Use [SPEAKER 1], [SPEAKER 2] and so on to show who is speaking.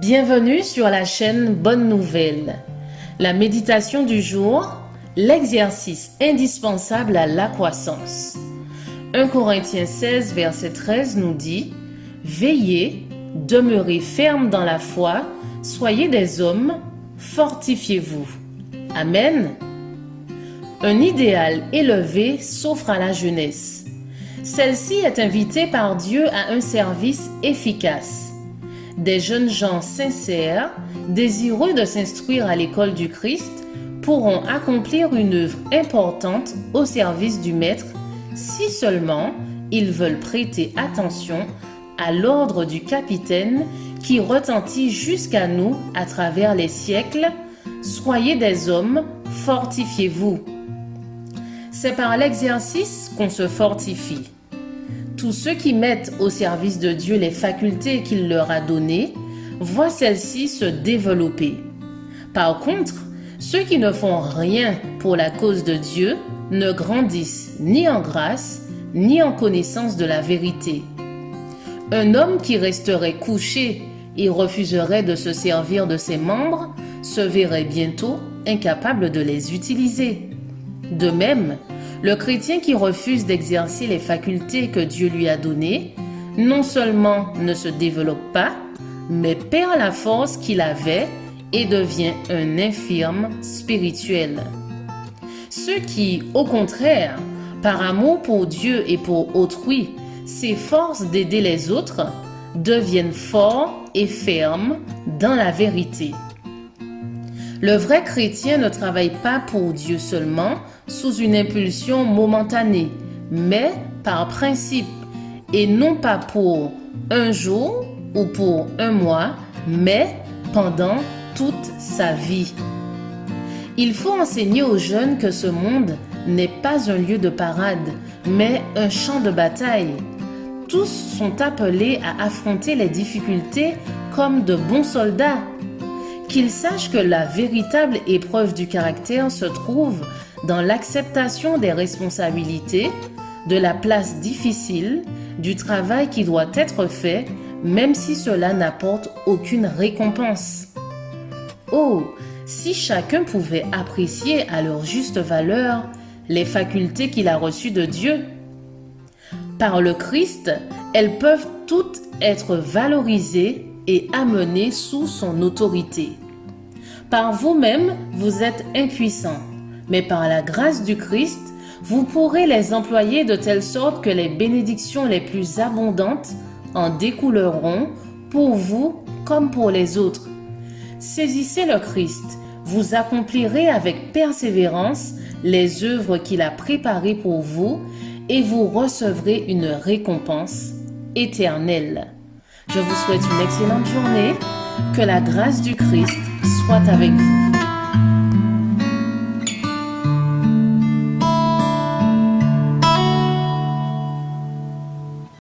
[SPEAKER 1] Bienvenue sur la chaîne Bonne Nouvelle. La méditation du jour, l'exercice indispensable à la croissance. 1 Corinthiens 16, verset 13 nous dit « Veillez, demeurez fermes dans la foi, soyez des hommes, fortifiez-vous. » Amen. Un idéal élevé s'offre à la jeunesse. Celle-ci est invitée par Dieu à un service efficace. Des jeunes gens sincères, désireux de s'instruire à l'école du Christ, pourront accomplir une œuvre importante au service du Maître si seulement ils veulent prêter attention à l'ordre du capitaine qui retentit jusqu'à nous à travers les siècles. Soyez des hommes, fortifiez-vous. C'est par l'exercice qu'on se fortifie. Tous ceux qui mettent au service de Dieu les facultés qu'il leur a données voient celles-ci se développer. Par contre, ceux qui ne font rien pour la cause de Dieu ne grandissent ni en grâce, ni en connaissance de la vérité. Un homme qui resterait couché et refuserait de se servir de ses membres se verrait bientôt incapable de les utiliser. De même, le chrétien qui refuse d'exercer les facultés que Dieu lui a données, non seulement ne se développe pas, mais perd la force qu'il avait et devient un infirme spirituel. Ceux qui, au contraire, par amour pour Dieu et pour autrui, s'efforcent d'aider les autres, deviennent forts et fermes dans la vérité. Le vrai chrétien ne travaille pas pour Dieu seulement, sous une impulsion momentanée, mais par principe, et non pas pour un jour ou pour un mois, mais pendant toute sa vie. Il faut enseigner aux jeunes que ce monde n'est pas un lieu de parade, mais un champ de bataille. Tous sont appelés à affronter les difficultés comme de bons soldats. Qu'ils sachent que la véritable épreuve du caractère se trouve dans l'acceptation des responsabilités, de la place difficile, du travail qui doit être fait, même si cela n'apporte aucune récompense. Oh, si chacun pouvait apprécier à leur juste valeur les facultés qu'il a reçues de Dieu. Par le Christ, elles peuvent toutes être valorisées et amenées sous son autorité. Par vous-même, vous êtes impuissants, mais par la grâce du Christ, vous pourrez les employer de telle sorte que les bénédictions les plus abondantes en découleront pour vous comme pour les autres. Saisissez le Christ, vous accomplirez avec persévérance les œuvres qu'il a préparées pour vous et vous recevrez une récompense éternelle. Je vous souhaite une excellente journée. Que la grâce du Christ soit avec vous.